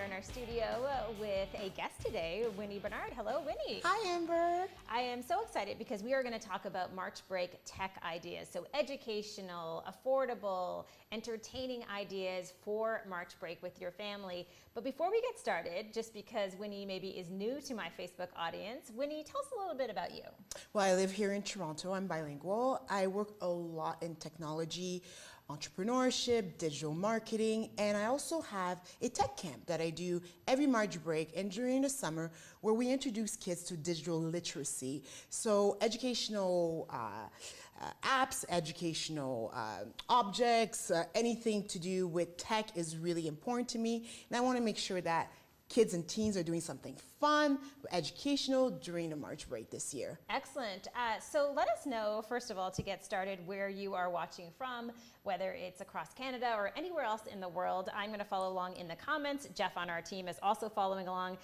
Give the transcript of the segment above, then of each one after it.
here in our studio with a guest today, Winy Bernard. Hello, Winy. Hi, Amber. I am so excited because we are going to talk about March break tech ideas. So educational, affordable, entertaining ideas for March break with your family. But before we get started, just because Winy maybe is new to my Facebook audience, Winy, tell us a little bit about you. Well, I live here in Toronto. I'm bilingual. I work a lot in technology, entrepreneurship, digital marketing, and I also have a tech camp that I do every March break and during the summer where we introduce kids to digital literacy. So educational apps, educational objects, anything to do with tech is really important to me, and I want to make sure that kids and teens are doing something fun, educational during the March break this year. Excellent. So let us know, first of all, to get started, where you are watching from, whether it's across Canada or anywhere else in the world. I'm going to follow along in the comments. Jeff on our team is also following along.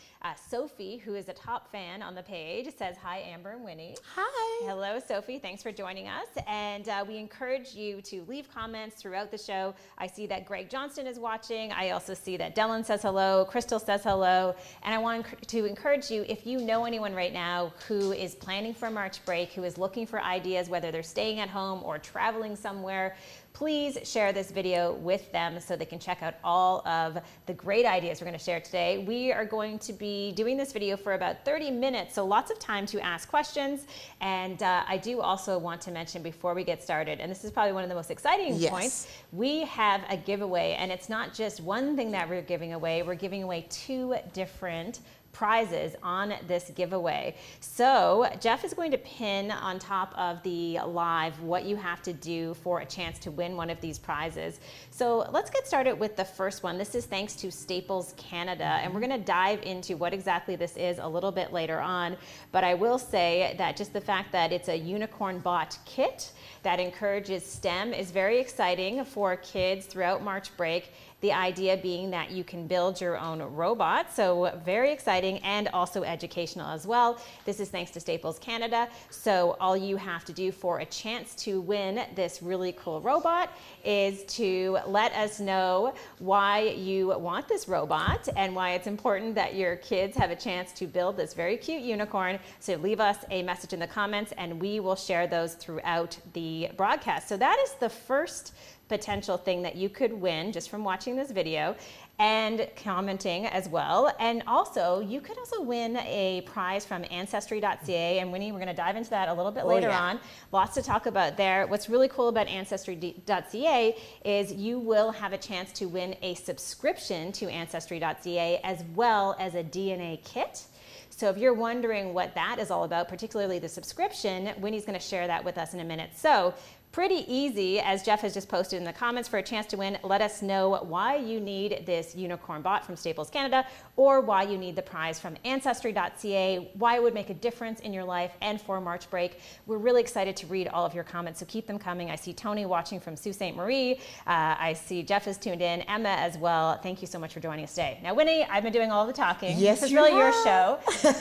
Sophie, who is a top fan on the page, says, hi, Amber and Winy. Hi. Hello, Sophie. Thanks for joining us. And we encourage you to leave comments throughout the show. I see that Greg Johnston is watching. I also see that Dylan says hello. Crystal says hello. And I want to encourage you, if you know anyone right now who is planning for March break, who is looking for ideas, whether they're staying at home or traveling somewhere, please share this video with them so they can check out all of the great ideas we're going to share today. We are going to be doing this video for about 30 minutes, so lots of time to ask questions. And I do also want to mention before we get started, and this is probably one of the most exciting points, we have a giveaway, and it's not just one thing that we're giving away. We're giving away 2 different prizes on this giveaway. So Jeff is going to pin on top of the live what you have to do for a chance to win one of these prizes. So let's get started with the first one. This is thanks to Staples Canada, and we're going to dive into what exactly this is a little bit later on. But I will say that just the fact that it's a unicorn bot kit that encourages STEM is very exciting for kids throughout March break. The idea being that you can build your own robot, so very exciting and also educational as well. This is thanks to Staples Canada. So all you have to do for a chance to win this really cool robot is to let us know why you want this robot and why it's important that your kids have a chance to build this very cute unicorn. So leave us a message in the comments and we will share those throughout the broadcast. So that is the first potential thing that you could win just from watching this video and commenting as well. And also, you could also win a prize from Ancestry.ca. And Winy, we're going to dive into that a little bit later on. Lots to talk about there. What's really cool about Ancestry.ca is you will have a chance to win a subscription to Ancestry.ca as well as a DNA kit. So if you're wondering what that is all about, particularly the subscription, Winy's going to share that with us in a minute. So pretty easy, as Jeff has just posted in the comments, for a chance to win. Let us know why you need this unicorn bot from Staples Canada or why you need the prize from Ancestry.ca, why it would make a difference in your life and for March break. We're really excited to read all of your comments, so keep them coming. I see Tony watching from Sault Ste. Marie. I see Jeff is tuned in, Emma as well. Thank you so much for joining us today. Now, Winy, I've been doing all the talking. Yes, this is really your show.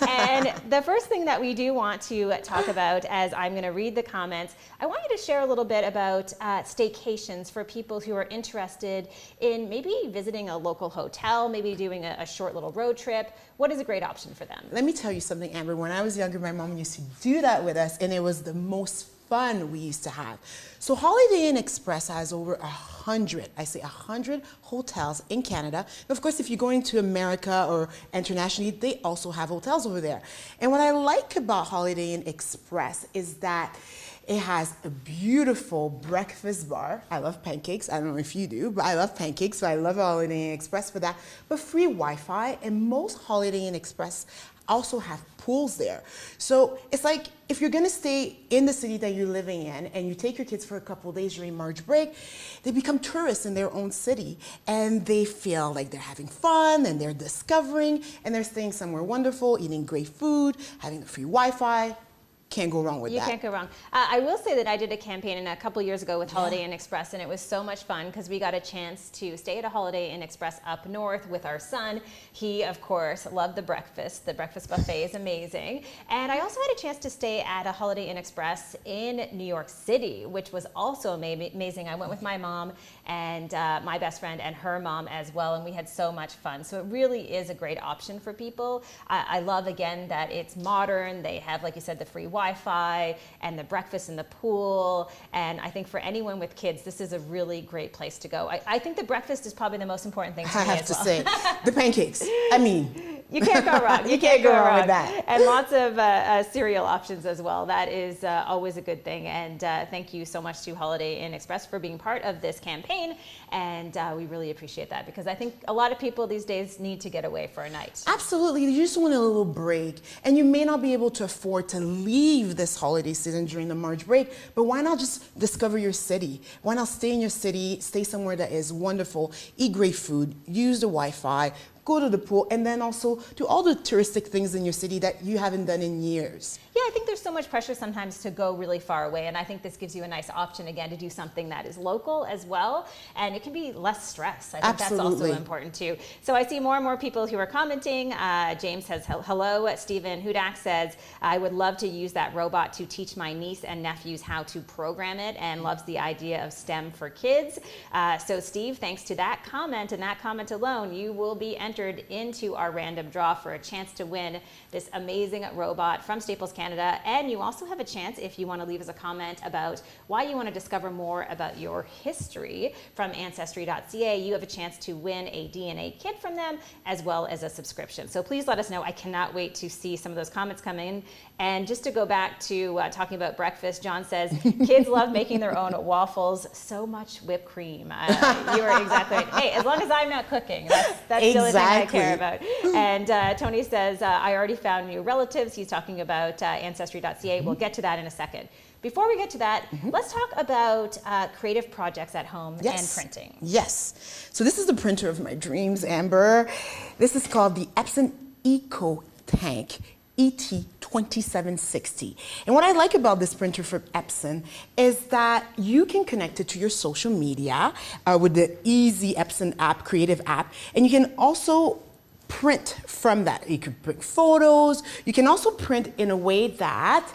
And the first thing that we do want to talk about, as I'm going to read the comments, I want you to share a little bit about staycations for people who are interested in maybe visiting a local hotel, maybe doing a short little road trip. What is a great option for them? Let me tell you something, Amber. When I was younger, my mom used to do that with us, and it was the most fun we used to have. So Holiday Inn Express has over 100, I say 100 hotels in Canada. And of course, if you're going to America or internationally, they also have hotels over there. And what I like about Holiday Inn Express is that it has a beautiful breakfast bar. I love pancakes. I don't know if you do, but I love pancakes, so I love Holiday Inn Express for that. But free Wi-Fi, and most Holiday Inn Express also have pools there. So it's like if you're gonna stay in the city that you're living in and you take your kids for a couple of days during March break, they become tourists in their own city and they feel like they're having fun and they're discovering and they're staying somewhere wonderful, eating great food, having free Wi-Fi. Can't go wrong with that. You can't go wrong. I will say that I did a campaign a couple years ago with Holiday Inn Express, and it was so much fun because we got a chance to stay at a Holiday Inn Express up north with our son. He, of course, loved the breakfast. The breakfast buffet is amazing. And I also had a chance to stay at a Holiday Inn Express in New York City, which was also amazing. I went with my mom and my best friend and her mom as well, and we had so much fun. So it really is a great option for people. I love, again, that it's modern. They have, like you said, the free Wi-Fi and the breakfast in the pool, and I think for anyone with kids, this is a really great place to go. I think the breakfast is probably the most important thing to me as well. I have to say, the pancakes. I mean, you can't go wrong. You can't go wrong with that. And lots of cereal options as well. That is always a good thing. And thank you so much to Holiday Inn Express for being part of this campaign. And we really appreciate that, because I think a lot of people these days need to get away for a night. Absolutely. You just want a little break. And you may not be able to afford to leave this holiday season during the March break, but why not just discover your city? Why not stay in your city, stay somewhere that is wonderful, eat great food, use the Wi-Fi, go to the pool, and then also do all the touristic things in your city that you haven't done in years. Yeah, I think there's so much pressure sometimes to go really far away, and I think this gives you a nice option, again, to do something that is local as well, and it can be less stress. I think Absolutely. That's also important too. So I see more and more people who are commenting. James says hello. Stephen Hudak says, I would love to use that robot to teach my niece and nephews how to program it, and loves the idea of STEM for kids. So Steve, thanks to that comment and that comment alone, you will be entered into our random draw for a chance to win this amazing robot from Staples Canada. And you also have a chance, if you want to leave us a comment about why you want to discover more about your history from Ancestry.ca, you have a chance to win a DNA kit from them, as well as a subscription. So please let us know. I cannot wait to see some of those comments come in. And just to go back to talking about breakfast, John says, kids love making their own waffles. So much whipped cream. You are exactly right. Hey, as long as I'm not cooking, that's the only thing I care about. And Tony says, I already found new relatives. He's talking about Ancestry.ca. We'll get to that in a second. Before we get to that, let's talk about creative projects at home and printing. Yes. So this is the printer of my dreams, Amber. This is called the Epson Eco Tank ET2760. And what I like about this printer from Epson is that you can connect it to your social media with the easy Epson app, creative app, and you can also print from that. You can print photos. You can also print in a way that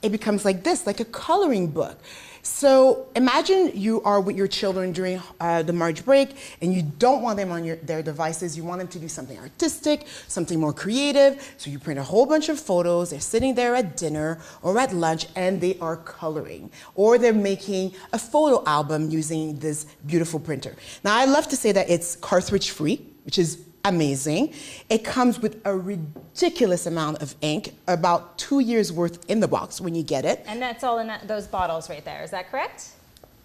it becomes like this, like a coloring book. So imagine you are with your children during the March break, and you don't want them on their devices. You want them to do something artistic, something more creative. So you print a whole bunch of photos. They're sitting there at dinner or at lunch, and they are coloring. Or they're making a photo album using this beautiful printer. Now, I love to say that it's cartridge free, which is amazing. It comes with a ridiculous amount of ink, about 2 years worth in the box when you get it. And that's all in those bottles right there. Is that correct?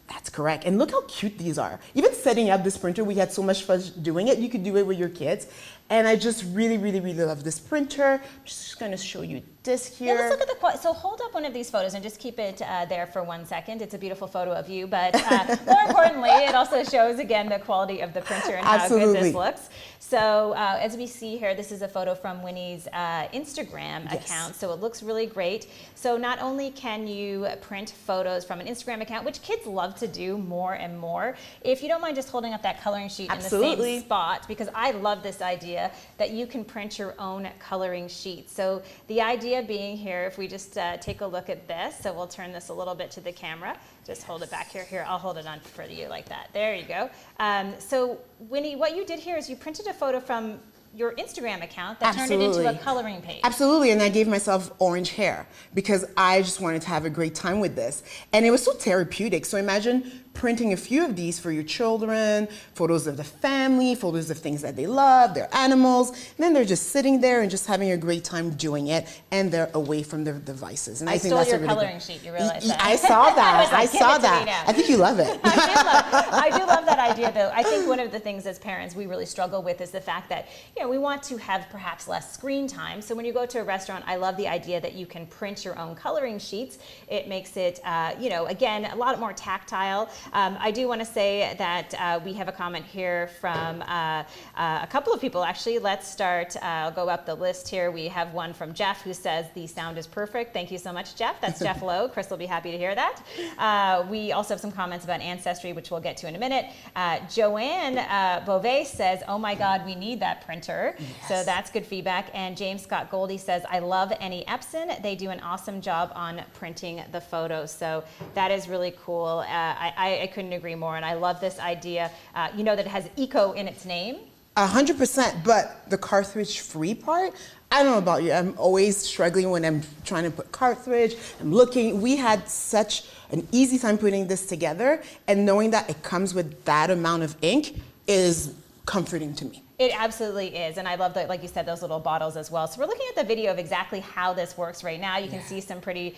That's correct. And look how cute these are. Even setting up this printer, we had so much fun doing it. You could do it with your kids. And I just really, really, really love this printer. I'm just going to show you this here. Yeah, let's look at the quality. So hold up one of these photos and just keep it there for 1 second. It's a beautiful photo of you, but more importantly, it also shows, again, the quality of the printer and how good this looks. So as we see here, this is a photo from Winnie's Instagram account. So it looks really great. So not only can you print photos from an Instagram account, which kids love to do more and more, if you don't mind just holding up that coloring sheet in the same spot, because I love this idea that you can print your own coloring sheet. So the idea being here, if we just take a look at this, so we'll turn this a little bit to the camera, just hold it back here. Here, I'll hold it on for you like that. There you go. So Winnie, what you did here is you printed a photo from your Instagram account that turned it into a coloring page. Absolutely, and I gave myself orange hair because I just wanted to have a great time with this. And it was so therapeutic. So imagine printing a few of these for your children, photos of the family, photos of things that they love, their animals, and then they're just sitting there and just having a great time doing it, and they're away from their devices. And I think that's your a really coloring sheet, you realize that? I saw that. I saw that. I think you love it. I do love that idea, though. I think one of the things as parents we really struggle with is the fact that, you know, we want to have perhaps less screen time. So when you go to a restaurant, I love the idea that you can print your own coloring sheets. It makes it, you know, again, a lot more tactile. I do want to say that we have a comment here from a couple of people, actually. Let's start. I'll go up the list here. We have one from Jeff who says the sound is perfect. Thank you so much, Jeff. That's Jeff Lowe. Chris will be happy to hear that. We also have some comments about Ancestry, which we'll get to in a minute. Joanne Beauvais says, oh my God, we need that printer. Yes. So that's good feedback. And James Scott Goldie says, I love any Epson. They do an awesome job on printing the photos. So that is really cool. I couldn't agree more, and I love this idea. You know that it has eco in its name. 100%, but the cartridge-free part, I don't know about you, I'm always struggling when I'm trying to put cartridge, I'm looking. We had such an easy time putting this together, and knowing that it comes with that amount of ink is comforting to me. It absolutely is, and I love that, like you said, those little bottles as well. So we're looking at the video of exactly how this works right now. You can see some pretty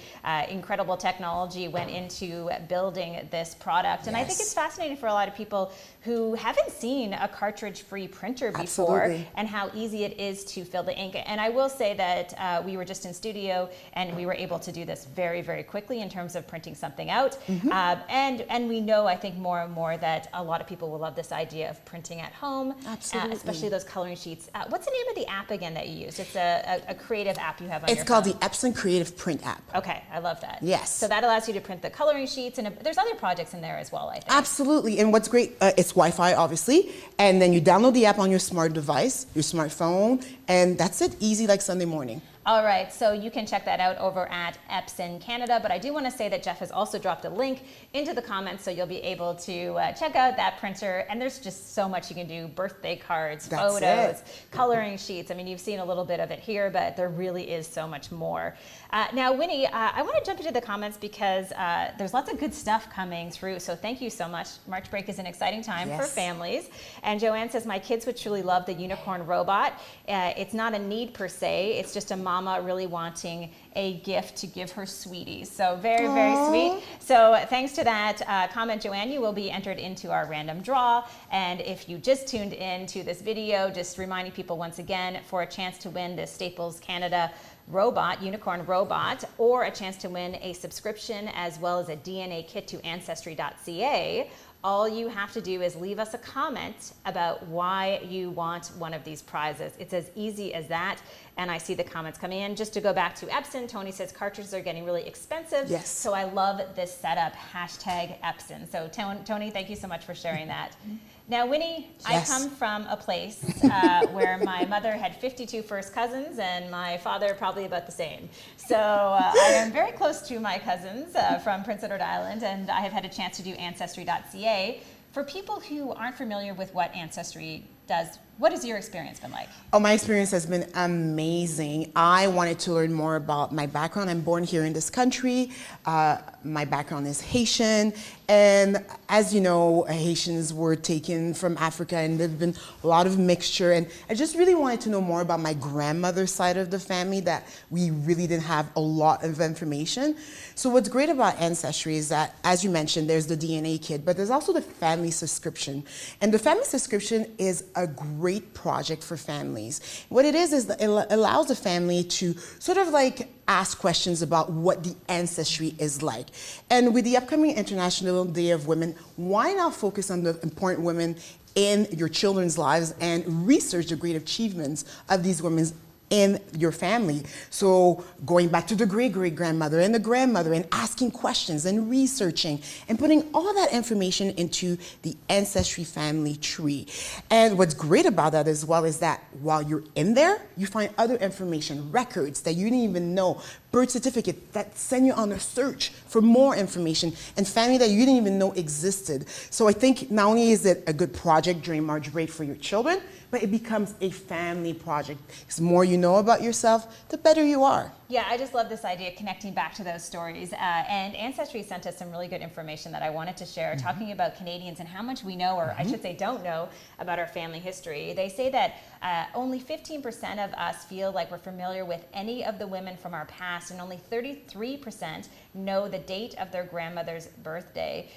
incredible technology went into building this product, and I think it's fascinating for a lot of people who haven't seen a cartridge-free printer before, and how easy it is to fill the ink. And I will say that we were just in studio, and we were able to do this very, very quickly in terms of printing something out. And we know, I think, more and more that a lot of people will love this idea of printing at home. Absolutely. Especially those coloring sheets. What's the name of the app again that you use? It's a creative app you have on your phone. It's called the Epson Creative Print app. Okay, I love that. Yes. So that allows you to print the coloring sheets, and there's other projects in there as well, I think. Absolutely, and what's great, it's Wi-Fi, obviously, and then you download the app on your smart device, your smartphone, and that's it, easy like Sunday morning. All right, so you can check that out over at Epson Canada, but I do want to say that Jeff has also dropped a link into the comments, so you'll be able to check out that printer, and there's just so much you can do: birthday cards, photos, coloring sheets. I mean, you've seen a little bit of it here, but there really is so much more. Now, Winnie, I want to jump into the comments because there's lots of good stuff coming through, so thank you so much. March break is an exciting time for families, and Joanne says, my kids would truly love the unicorn robot. It's not a need per se, it's just a mama really wanting a gift to give her sweeties. So very, very sweet. So thanks to that comment, Joanne, you will be entered into our random draw. And if you just tuned in to this video, just reminding people once again, for a chance to win this Staples Canada robot, unicorn robot, or a chance to win a subscription as well as a DNA kit to Ancestry.ca, all you have to do is leave us a comment about why you want one of these prizes. It's as easy as that. And I see the comments coming in. Just to go back to Epson, Tony says cartridges are getting really expensive. Yes. So I love this setup, hashtag Epson. So Tony, thank you so much for sharing that. Now, Winnie, I come from a place where my mother had 52 first cousins and my father probably about the same. So I am very close to my cousins from Prince Edward Island, and I have had a chance to do Ancestry.ca. For people who aren't familiar with what Ancestry does, what has your experience been like? Oh, my experience has been amazing. I wanted to learn more about my background. I'm born here in this country. My background is Haitian. And as you know, Haitians were taken from Africa, and there's been a lot of mixture. And I just really wanted to know more about my grandmother's side of the family that we really didn't have a lot of information. So what's great about Ancestry is that, as you mentioned, there's the DNA kit, but there's also the family subscription. And the family subscription is a great project for families. What it is that it allows the family to sort of like ask questions about what the ancestry is like. And with the upcoming International Day of Women, why not focus on the important women in your children's lives and research the great achievements of these women in your family? So going back to the great-great-grandmother and the grandmother and asking questions and researching and putting all that information into the Ancestry family tree. And what's great about that as well is that while you're in there, you find other information, records that you didn't even know, birth certificate that send you on a search for more information, and family that you didn't even know existed. So I think not only is it a good project during March break for your children, but it becomes a family project. The more you know about yourself, the better you are. Yeah, I just love this idea, connecting back to those stories. And Ancestry sent us some really good information that I wanted to share, talking about Canadians and how much we know, or I should say don't know, about our family history. They say that only 15% of us feel like we're familiar with any of the women from our past, and only 33% know the date of their grandmother's birthday.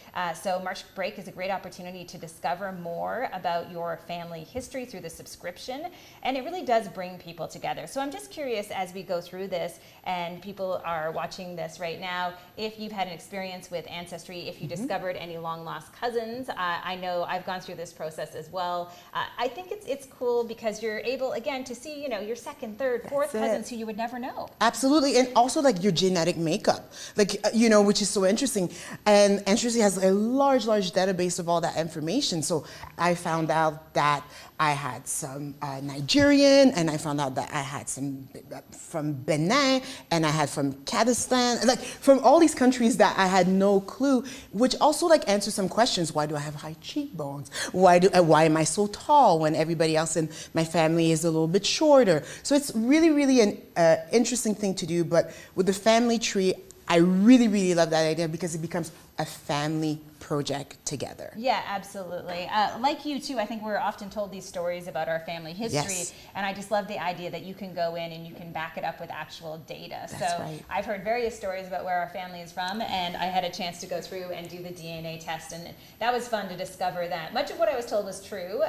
So March break is a great opportunity to discover more about your family history through the subscription, and it really does bring people together. So I'm just curious, as we go through this, and people are watching this right now, if you've had an experience with Ancestry, if you discovered any long lost cousins. I know I've gone through this process as well. I think it's cool because you're able, again, to see, you know, your second, third, fourth cousins who you would never know. Absolutely. And also like your genetic makeup. Like like, you know, which is so interesting. And Ancestry has a large database of all that information. So I found out that I had some Nigerian, and I found out that I had some from Benin, and I had from Kazakhstan, like from all these countries that I had no clue, which also like answers some questions. Why do I have high cheekbones? Why am I so tall when everybody else in my family is a little bit shorter? So it's really an interesting thing to do. But with the family tree, I really love that idea because it becomes a family project together. Yeah, absolutely. Like you too, I think we're often told these stories about our family history, Yes. and I just love the idea that you can go in and you can back it up with actual data. That's so right. I've heard various stories about where our family is from, and I had a chance to go through and do the DNA test, and that was fun to discover that much of what I was told was true,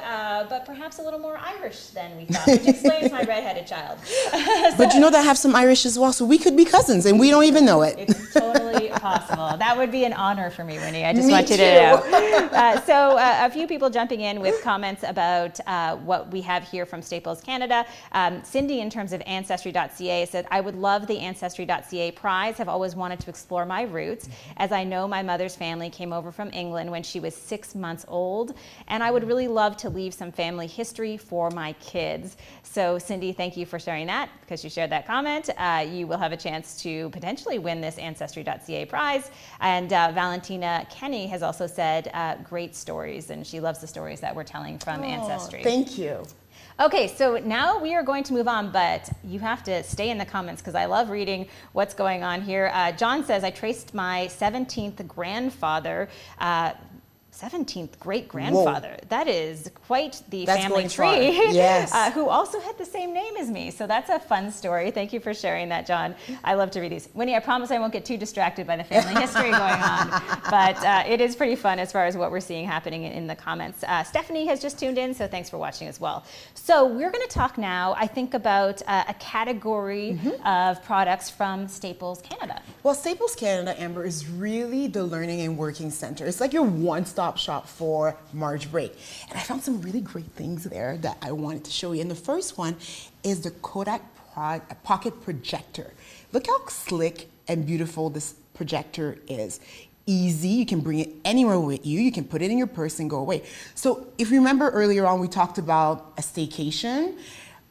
but perhaps a little more Irish than we thought, which explains my redheaded child. But you know that I have some Irish as well, so we could be cousins and we don't even know it. It's totally possible. That would be an honor for me, Winnie. I just Me want you too. to know. So a few people jumping in with comments about what we have here from Staples Canada. Cindy, in terms of Ancestry.ca, said, I would love the Ancestry.ca prize. Have always wanted to explore my roots, as I know my mother's family came over from England when she was 6 months old, and I would really love to leave some family history for my kids. So Cindy, thank you for sharing that, because you shared that comment. You will have a chance to potentially win this Ancestry.ca prize. And Valentina Kenny has also said great stories, and she loves the stories that we're telling from Ancestry. Thank you. Okay, so now we are going to move on, but you have to stay in the comments because I love reading what's going on here. John says, I traced my 17th grandfather, 17th great-grandfather. Whoa. That is quite the That's family going far. tree. Yes. Who also had the same name as me. So that's a fun story. Thank you for sharing that, John. I love to read these. Winnie, I promise I won't get too distracted by the family history going on. But it is pretty fun as far as what we're seeing happening in the comments. Stephanie has just tuned in, so thanks for watching as well. So we're going to talk now, I think, about a category of products from Staples Canada. Well, Staples Canada, Amber, is really the learning and working center. It's like your one-stop shop for March break. And I found some really great things there that I wanted to show you. And the first one is the Kodak Pocket Projector. Look how slick and beautiful this projector is. Easy, you can bring it anywhere with you. You can put it in your purse and go away. So if you remember earlier on, we talked about a staycation.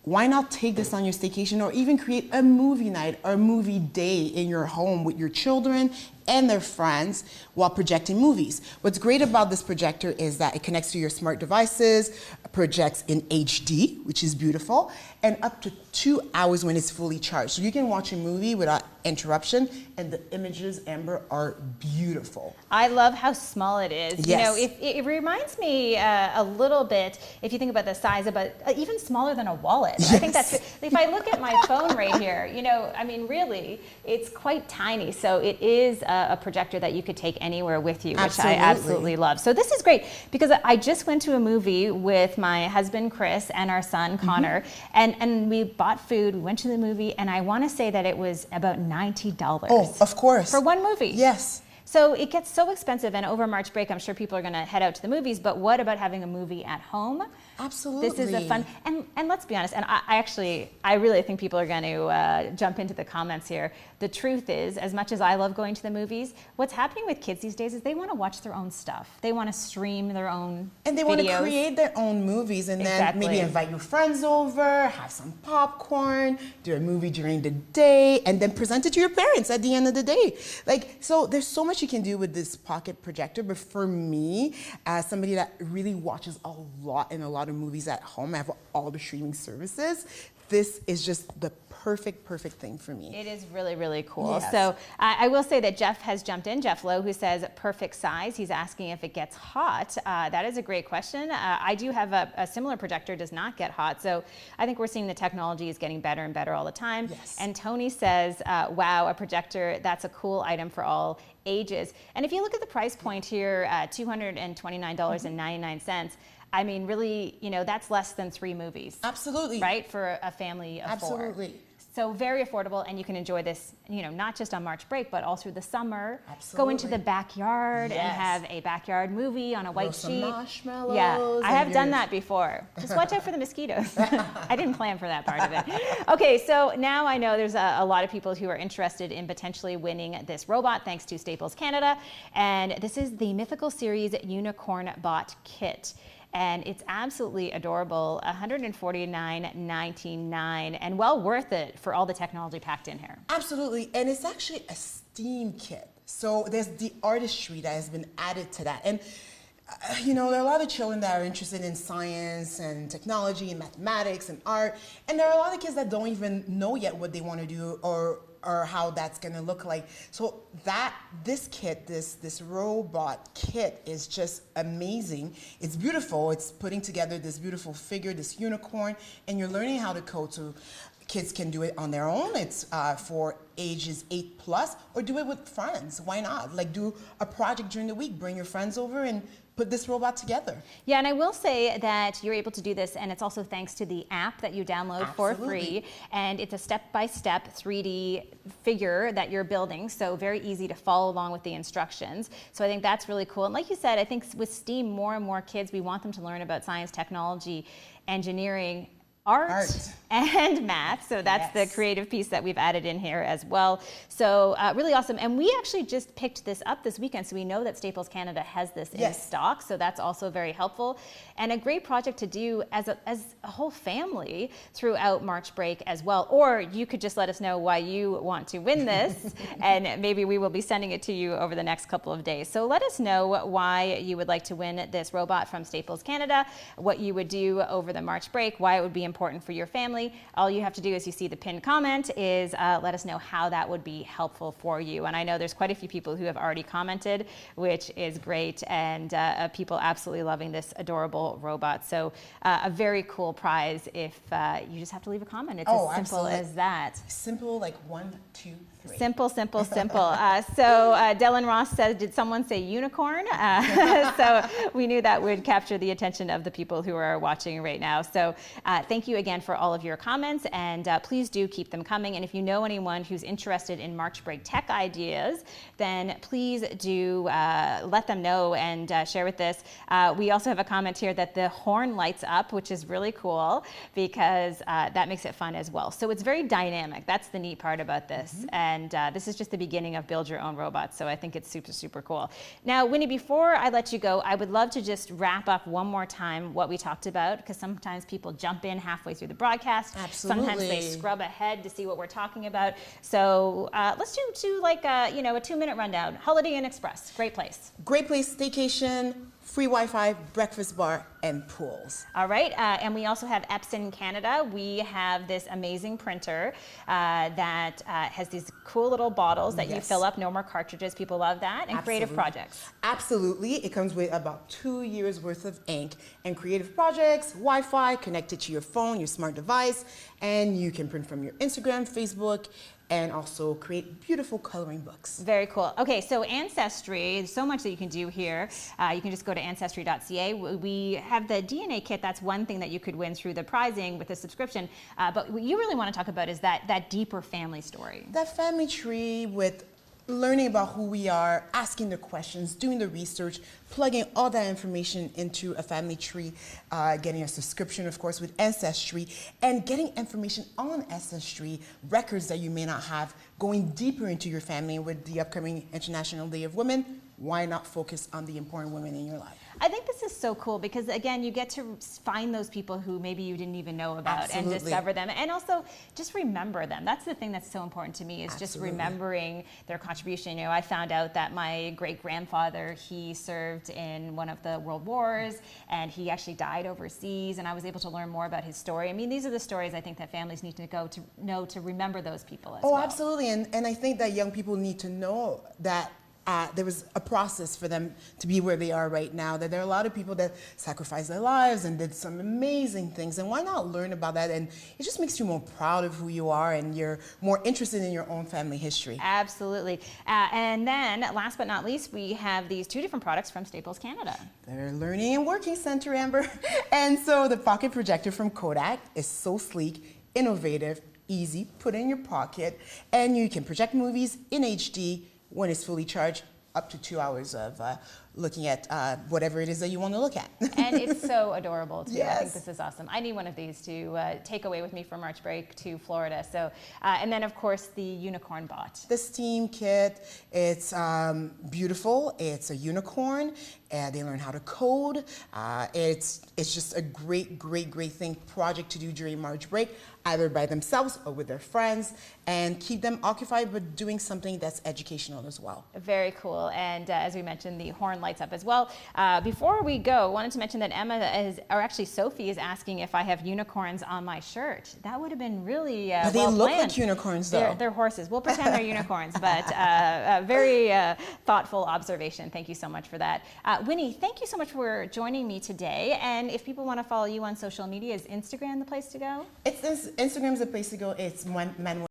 Why not take this on your staycation, or even create a movie night or a movie day in your home with your children and their friends while projecting movies? What's great about this projector is that it connects to your smart devices, projects in HD, which is beautiful, and up to 2 hours when it's fully charged. So you can watch a movie without interruption, and the images, Amber, are beautiful. I love how small it is. Yes. You know, it reminds me a little bit, if you think about the size, about even smaller than a wallet. Yes. I think that's, if I look at my phone right here, you know, I mean, really, it's quite tiny. So it is a projector that you could take anywhere with you, which I absolutely love. So this is great, because I just went to a movie with my husband, Chris, and our son, Connor, and we bought food, we went to the movie, and I want to say that it was about $90. Oh, of course. For one movie. Yes. So it gets so expensive, and over March break, I'm sure people are going to head out to the movies, but what about having a movie at home? Absolutely. This is a fun, and let's be honest, and I really think people are going to jump into the comments here. The truth is, as much as I love going to the movies, what's happening with kids these days is they want to watch their own stuff. They want to stream their own And they videos. want to create their own movies, and then maybe invite your friends over, have some popcorn, do a movie during the day, and then present it to your parents at the end of the day. Like, so there's so much you can do with this pocket projector, but for me, as somebody that really watches a lot of movies at home, I have all the streaming services, this is just the perfect thing for me. It is really, really cool. Yes. So I will say that Jeff has jumped in, Jeff Lowe, who says perfect size. He's asking if it gets hot. That is a great question. I do have a similar projector, does not get hot. So I think we're seeing the technology is getting better and better all the time. Yes. And Tony says, wow, a projector, that's a cool item for all ages. And if you look at the price point here, $229.99, I mean, really, you know, that's less than 3 movies. Absolutely. Right? For a family of 4. Absolutely. So very affordable, and you can enjoy this, you know, not just on March break, but all through the summer. Absolutely. Go into the backyard and Yes. have a backyard movie on a white Roast some sheet. marshmallows. Yeah, I have done that before. Just watch out for the mosquitoes. I didn't plan for that part of it. Okay, so now I know there's a lot of people who are interested in potentially winning this robot, thanks to Staples Canada. And this is the Mythical Series Unicorn Bot Kit. And it's absolutely adorable, $149.99, and well worth it for all the technology packed in here. Absolutely, and it's actually a STEAM kit. So there's the artistry that has been added to that. And you know, there are a lot of children that are interested in science and technology and mathematics and art. And there are a lot of kids that don't even know yet what they want to do or how that's going to look like. So this kit, this robot kit is just amazing. It's beautiful. It's putting together this beautiful figure, this unicorn, and you're learning how to code. So kids can do it on their own. It's for ages 8+, or do it with friends. Why not? Like, do a project during the week. Bring your friends over and put this robot together. Yeah, and I will say that you're able to do this, and it's also thanks to the app that you download for free. And it's a step-by-step 3D figure that you're building, so very easy to follow along with the instructions. So I think that's really cool. And like you said, I think with STEAM, more and more kids, we want them to learn about science, technology, engineering, art and math. So that's the creative piece that we've added in here as well. So really awesome. And we actually just picked this up this weekend. So we know that Staples Canada has this in stock. So that's also very helpful. And a great project to do as a whole family throughout March break as well. Or you could just let us know why you want to win this. And maybe we will be sending it to you over the next couple of days. So let us know why you would like to win this robot from Staples Canada, what you would do over the March break, why it would be important for your family. All you have to do, as you see the pinned comment, is let us know how that would be helpful for you. And I know there's quite a few people who have already commented, which is great, and people absolutely loving this adorable robot. So a very cool prize if you just have to leave a comment. It's as simple as that. Simple, like 1, 2, 3. Simple, simple, simple. So Dylan Ross said, did someone say unicorn? So we knew that would capture the attention of the people who are watching right now. So thank you again for all of your comments, and please do keep them coming. And if you know anyone who's interested in March break tech ideas, then please do let them know and share with this. We also have a comment here that the horn lights up, which is really cool because that makes it fun as well. So it's very dynamic. That's the neat part about this. And this is just the beginning of Build Your Own Robot. So I think it's super, super cool. Now, Winnie, before I let you go, I would love to just wrap up one more time what we talked about, because sometimes people jump in halfway through the broadcast. Absolutely. Sometimes they scrub ahead to see what we're talking about. So let's do like a 2-minute rundown. Holiday Inn Express, great place. Great place, staycation, free Wi-Fi, breakfast bar, and pools. All right, and we also have Epson Canada. We have this amazing printer that has these cool little bottles that you fill up, no more cartridges. People love that. And creative projects. Absolutely, it comes with about 2 years worth of ink and creative projects, Wi-Fi connected to your phone, your smart device, and you can print from your Instagram, Facebook, and also create beautiful coloring books. Very cool. Okay, so Ancestry, there's so much that you can do here. You can just go to ancestry.ca. We have the DNA kit. That's one thing that you could win through the prizing with the subscription. But what you really want to talk about is that deeper family story. That family tree with learning about who we are, asking the questions, doing the research, plugging all that information into a family tree, getting a subscription, of course, with Ancestry, and getting information on Ancestry, records that you may not have, going deeper into your family. With the upcoming International Day of Women, why not focus on the important women in your life? I think this is so cool because, again, you get to find those people who maybe you didn't even know about and discover them, and also just remember them. That's the thing that's so important to me, is just remembering their contribution. You know, I found out that my great-grandfather, he served in one of the world wars, and he actually died overseas, and I was able to learn more about his story. I mean, these are the stories I think that families need to go to know to remember those people as well. Oh, absolutely, and I think that young people need to know that there was a process for them to be where they are right now, that there are a lot of people that sacrificed their lives and did some amazing things, and why not learn about that? And it just makes you more proud of who you are, and you're more interested in your own family history. Absolutely. And then, last but not least, we have these 2 different products from Staples Canada. They're Learning and Working Center, Amber. And so the pocket projector from Kodak is so sleek, innovative, easy, put it in your pocket, and you can project movies in HD when it's fully charged, up to 2 hours of looking at whatever it is that you want to look at. And it's so adorable too. Yes. I think this is awesome. I need one of these to take away with me for March break to Florida. So, and then of course the unicorn bot. The Steam kit, it's beautiful. It's a unicorn. They learn how to code. It's just a great thing, project to do during March break, either by themselves or with their friends, and keep them occupied but doing something that's educational as well. Very cool. And as we mentioned, the horn lights up as well. Before we go, I wanted to mention that Emma or actually Sophie is asking if I have unicorns on my shirt. That would have been really But they look like unicorns, though. They're horses. We'll pretend they're unicorns, but very thoughtful observation. Thank you so much for that. Winnie, thank you so much for joining me today. And if people want to follow you on social media, is Instagram the place to go? Instagram's the place to go. It's Manuel